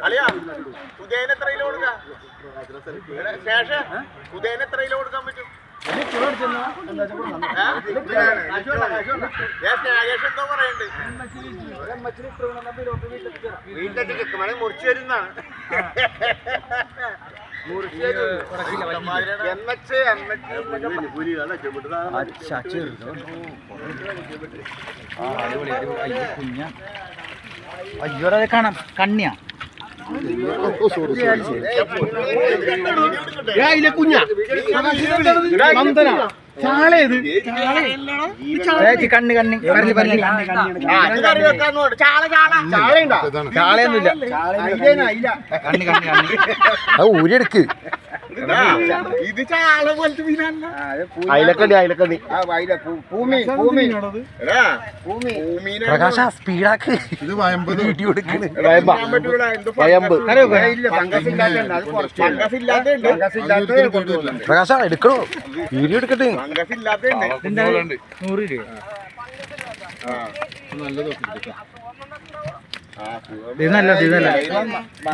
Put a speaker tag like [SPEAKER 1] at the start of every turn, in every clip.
[SPEAKER 1] അളിയാ ഉദയന് എത്ര കിലോ കൊടുക്കാം? ശേഷം ഉദയന് എത്ര കിലോ കൊടുക്കാൻ പറ്റും? എന്തോ പറയണ്ട് വീട്ടിലേക്ക് മുറിച്ചു വരുന്നതാണ്.
[SPEAKER 2] അയ്യോ അത് കാണാം കണ്ണിയാ
[SPEAKER 1] കുഞ്ഞ
[SPEAKER 2] കണ്ണ് കണ്ണി
[SPEAKER 1] ചാളയൊന്നുമില്ല.
[SPEAKER 2] കണ്ണി കണ്ണി കണ്ണി
[SPEAKER 3] അത് ഊരിയെടുക്ക്.
[SPEAKER 1] ഇത് ചാള പോലത്തെ മീനല്ല.
[SPEAKER 3] അയിലക്കണ്ണി അയിലക്കണ്ണി. പ്രകാശ സ്പീഡാക്ക്. ഇത് വീഡിയോ എടുക്കണ്. പ്രകാശ എടുക്കണോ? വീഡിയോ എടുക്കട്ടെ.
[SPEAKER 2] 100 രൂപ ഇത് നല്ല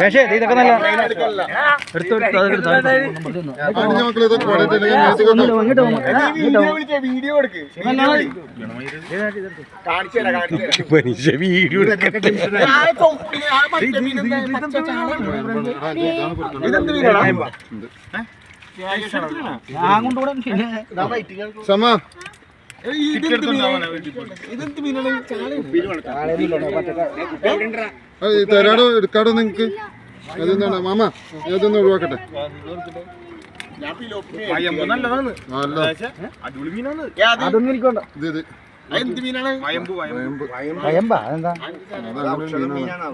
[SPEAKER 2] പക്ഷേ ഇതൊക്കെ നല്ല എടുത്തു
[SPEAKER 1] വീഡിയോ എടുക്ക്.
[SPEAKER 3] മനുഷ്യ വീഡിയോ എടുക്കട്ടെ. സമ തരാടോ എടുക്കാടോ നിങ്ങക്ക്? അതെന്താണ് മാമ അതൊന്ന് ഒഴിവാക്കട്ടെ.
[SPEAKER 1] അടിപൊളി മീനാണ്.
[SPEAKER 2] അതൊന്നും എനിക്ക് വേണ്ട.
[SPEAKER 1] ഇത് എന്ത് മീനാണ്?
[SPEAKER 2] വയമ്പാ അതെന്താ?
[SPEAKER 1] മീനാണ്.